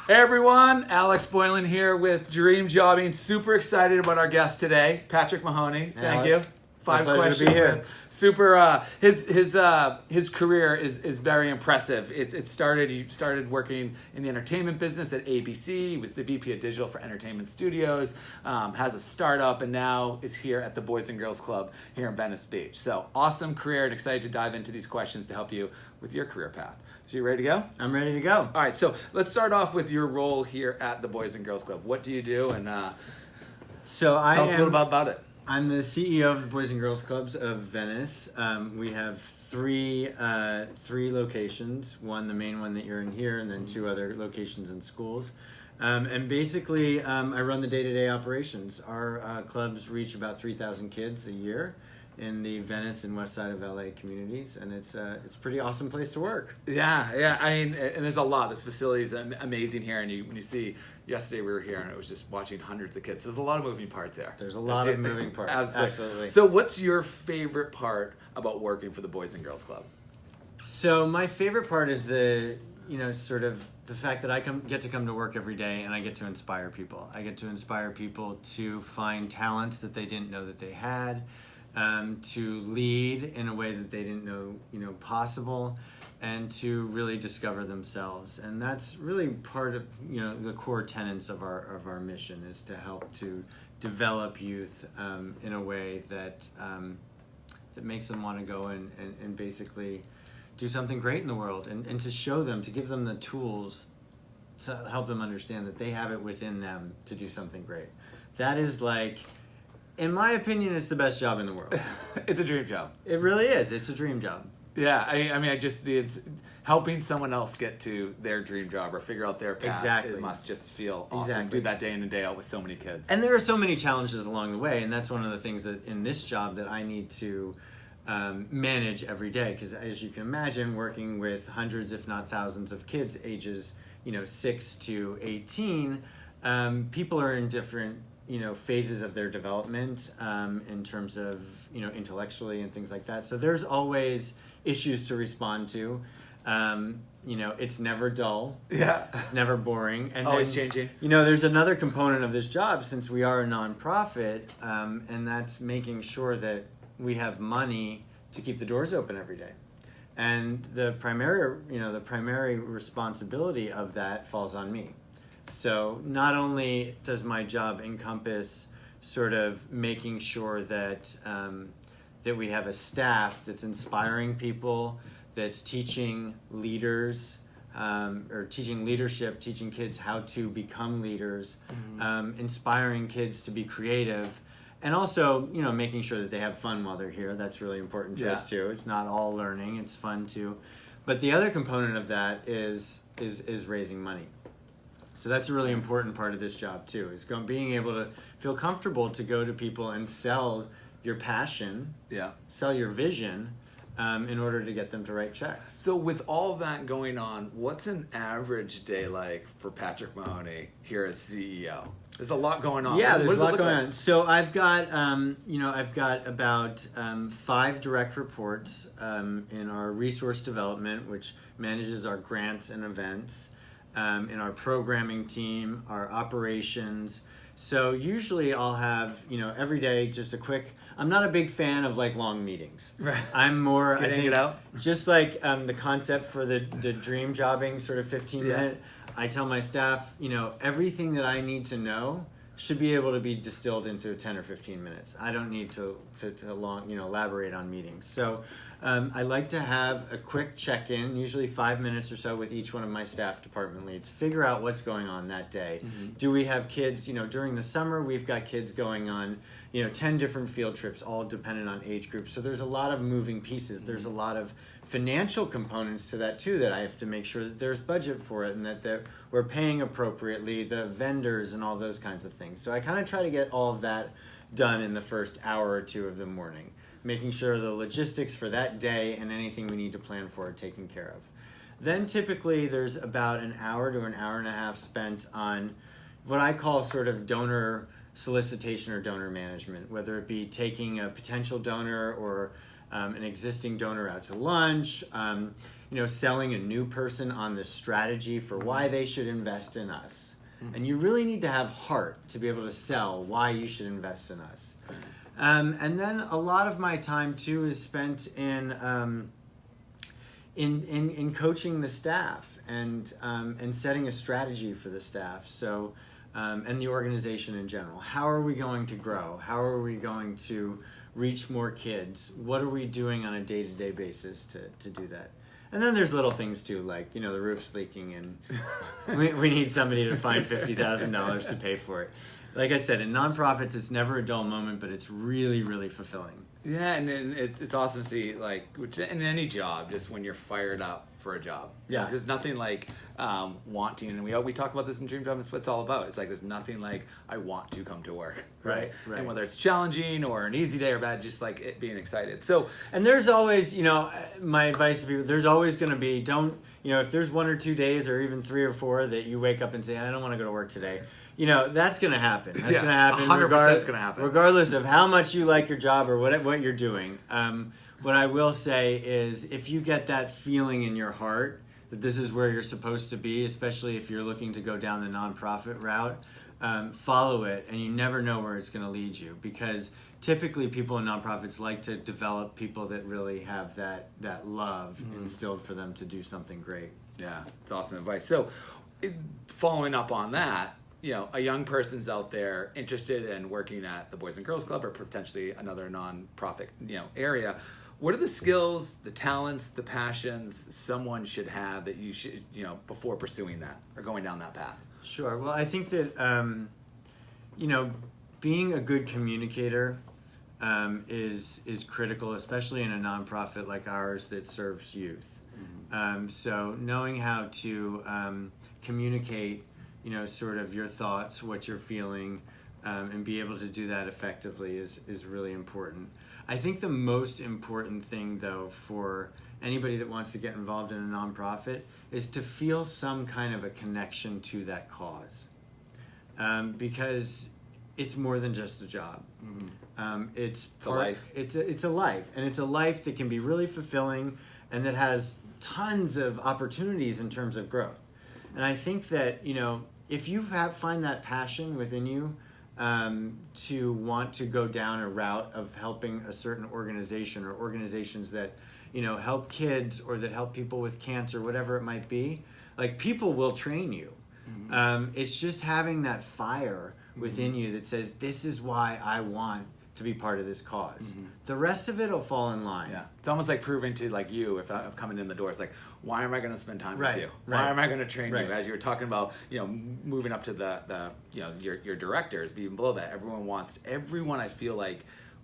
Hey everyone, Alex Boylan here with Dream Jobbing. Super excited about our guest today, Patrick Mahoney. Thank you. Five questions. Super. His career is very impressive. He started working in the entertainment business at ABC. He was the VP of Digital for Entertainment Studios. Has a startup and now is here at the Boys and Girls Club here in Venice Beach. So awesome career and excited to dive into these questions to help you with your career path. So you ready to go? I'm ready to go. All right. So let's start off with your role here at the Boys and Girls Club. What do you do? And tell us a little bit about it. I'm the CEO of the Boys and Girls Clubs of Venice. We have three locations. One, the main one that you're in here, and then two other locations in schools. And basically, I run the day-to-day operations. Our clubs reach about 3,000 kids a year in the Venice and west side of LA communities, and it's a pretty awesome place to work. Yeah. I mean, and there's a lot. This facility is amazing here, and when you see, yesterday we were here, and it was just watching hundreds of kids. There's a lot of moving parts there. There's a lot of moving parts. Absolutely. So, what's your favorite part about working for the Boys and Girls Club? So, my favorite part is the fact that I get to come to work every day, and I get to inspire people. I get to inspire people to find talents that they didn't know that they had. To lead in a way that they didn't know, possible, and to really discover themselves. And that's really part of, the core tenets of our mission, is to help to develop youth in a way that makes them want to go and basically do something great in the world, and to show them, to give them the tools to help them understand that they have it within them to do something great. That is in my opinion, it's the best job in the world. It's a dream job. It really is. It's a dream job. Yeah, it's helping someone else get to their dream job or figure out their path. Exactly. It must just feel awesome. Exactly. Do that day in and day out with so many kids. And there are so many challenges along the way, and that's one of the things that in this job that I need to manage every day. Because as you can imagine, working with hundreds, if not thousands, of kids ages 6 to 18, people are in different phases of their development in terms of, intellectually and things like that. So there's always issues to respond to. It's never dull. Yeah. It's never boring. And always changing. There's another component of this job, since we are a nonprofit, and that's making sure that we have money to keep the doors open every day. And the primary responsibility of that falls on me. So not only does my job encompass sort of making sure that that we have a staff that's inspiring people, that's teaching leaders, or teaching leadership, teaching kids how to become leaders, inspiring kids to be creative, and also making sure that they have fun while they're here. That's really important to us too. It's not all learning; it's fun too. But the other component of that is raising money. So that's a really important part of this job too, is being able to feel comfortable to go to people and sell your passion, sell your vision, in order to get them to write checks. So with all that going on, what's an average day like for Patrick Mahoney here as CEO? There's a lot going on. Yeah, there's a lot going on. So I've got, about 5 direct reports in our resource development, which manages our grants and events. In our programming team, our operations. So usually I'll have, every day just a quick, I'm not a big fan of long meetings. Right. I'm more, Getting it out? Just the concept for the dream jobbing sort of 15-minute, I tell my staff, everything that I need to know should be able to be distilled into 10 or 15 minutes. I don't need to elaborate on meetings. So I like to have a quick check-in, usually 5 minutes or so, with each one of my staff department leads. Figure out what's going on that day. Mm-hmm. Do we have kids, during the summer, we've got kids going on, 10 different field trips, all dependent on age groups. So there's a lot of moving pieces. Mm-hmm. There's a lot of financial components to that too, that I have to make sure that there's budget for it and that we're paying appropriately, the vendors and all those kinds of things. So I kind of try to get all of that done in the first hour or two of the morning, making sure the logistics for that day and anything we need to plan for are taken care of. Then typically there's about an hour to an hour and a half spent on what I call sort of donor solicitation or donor management, whether it be taking a potential donor or an existing donor out to lunch. selling a new person on this strategy for why they should invest in us. And you really need to have heart to be able to sell why you should invest in us. And then a lot of my time too is spent in coaching the staff and setting a strategy for the staff. So and the organization in general. How are we going to grow? How are we going to reach more kids? What are we doing on a day-to-day basis to do that? And then there's little things too, like, the roof's leaking and we need somebody to find $50,000 to pay for it. Like I said, in nonprofits, it's never a dull moment, but it's really, really fulfilling. Yeah, and it's awesome to see, like, in any job, just when you're fired up for a job. Yeah. There's nothing like wanting, and we talk about this in Dream Job, it's what it's all about. It's like there's nothing like I want to come to work, right? And whether it's challenging or an easy day or bad, just like it being excited. So, and there's always, my advice to people, there's always going to be, if there's 1 or 2 days or even 3 or 4 that you wake up and say, I don't want to go to work today. That's going to happen. That's going to happen. 100% it's going to happen. Regardless of how much you like your job or what you're doing. What I will say is if you get that feeling in your heart that this is where you're supposed to be, especially if you're looking to go down the nonprofit route, follow it, and you never know where it's going to lead you, because typically people in nonprofits like to develop people that really have that love instilled for them to do something great. Yeah, it's awesome advice. So following up on that, a young person's out there interested in working at the Boys and Girls Club or potentially another nonprofit, area. What are the skills, the talents, the passions someone should have that you should, before pursuing that or going down that path? Sure. Well, I think that, being a good communicator is critical, especially in a nonprofit like ours that serves youth. So knowing how to communicate, sort of your thoughts, what you're feeling, and be able to do that effectively is really important. I think the most important thing, though, for anybody that wants to get involved in a nonprofit is to feel some kind of a connection to that cause, because it's more than just a job. It's a life. It's a life, and it's a life that can be really fulfilling and that has tons of opportunities in terms of growth. And I think that, if you find that passion within you to want to go down a route of helping a certain organization or organizations that, help kids or that help people with cancer, whatever it might be, like, people will train you. It's just having that fire within you that says, this is why I want to be part of this cause. The rest of it will fall in line. Yeah, it's almost like proving to, like, you, if I'm coming in the door, it's like, why am I going to spend time with you? Why am I going to train you? As you were talking about, moving up to the your directors, even below that, everyone I feel like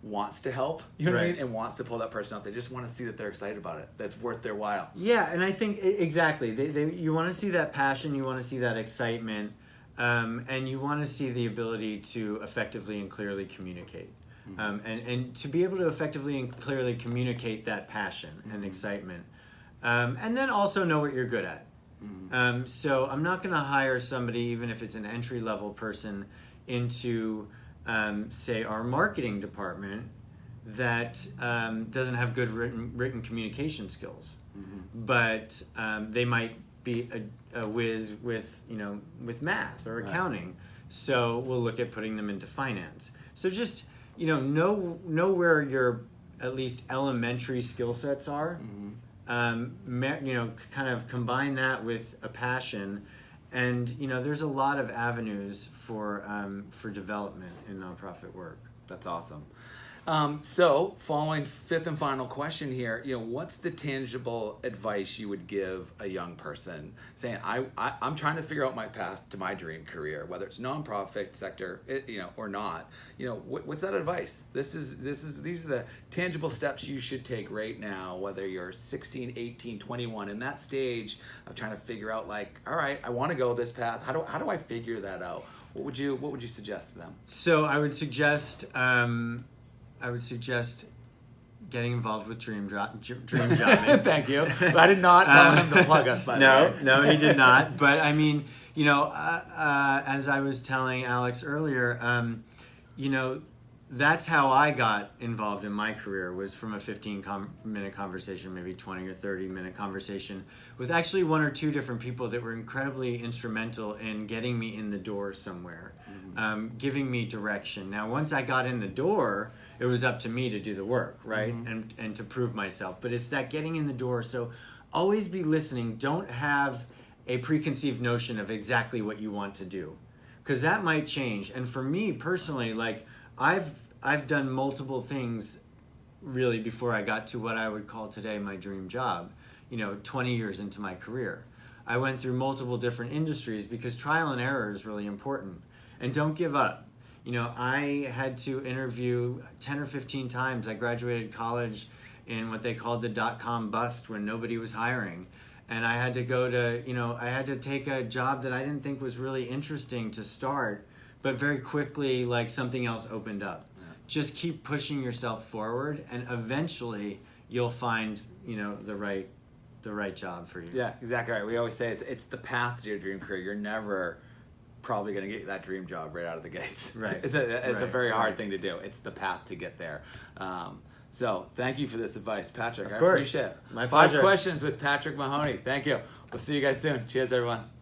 wants to help, you know what I mean, and wants to pull that person up. They just want to see that they're excited about it. That's worth their while. Yeah, and I think exactly. You want to see that passion, you want to see that excitement, and you want to see the ability to effectively and clearly communicate. And to be able to effectively and clearly communicate that passion and excitement. And then also know what you're good at. So I'm not going to hire somebody, even if it's an entry-level person, into, say, our marketing department that doesn't have good written communication skills. But they might be a whiz with math or accounting. So we'll look at putting them into finance. So just know where your at least elementary skill sets are. Kind of combine that with a passion, and there's a lot of avenues for development in nonprofit work. That's awesome. So, following fifth and final question here, what's the tangible advice you would give a young person saying, I'm trying to figure out my path to my dream career, whether it's nonprofit sector, or not. What's that advice? These are the tangible steps you should take right now, whether you're 16, 18, 21, in that stage of trying to figure out, like, all right, I want to go this path. How do I figure that out? What would you suggest to them? So I would suggest getting involved with Dream Jobbing. Thank you. I did not tell him to plug us, by the way. No, he did not. But I mean, as I was telling Alex earlier, that's how I got involved in my career, was from a 15-minute conversation, maybe 20 or 30-minute conversation with actually one or two different people that were incredibly instrumental in getting me in the door somewhere, giving me direction. Now, once I got in the door, it was up to me to do the work, right? And to prove myself. But it's that getting in the door. So always be listening. Don't have a preconceived notion of exactly what you want to do, because that might change. And for me personally, like, I've done multiple things really before I got to what I would call today my dream job, 20 years into my career. I went through multiple different industries because trial and error is really important. And don't give up. I had to interview 10 or 15 times. I graduated college in what they called the dot-com bust, when nobody was hiring. And I had to go to, I had to take a job that I didn't think was really interesting to start, but very quickly, like, something else opened up. Yeah. Just keep pushing yourself forward, and eventually you'll find, the right job for you. Yeah, exactly right. We always say it's the path to your dream career. You're never probably going to get that dream job right out of the gates. Right. It's a very hard thing to do. It's the path to get there. So thank you for this advice, Patrick. Of course. I appreciate it. My pleasure. 5 questions with Patrick Mahoney. Thank you. We'll see you guys soon. Cheers, everyone.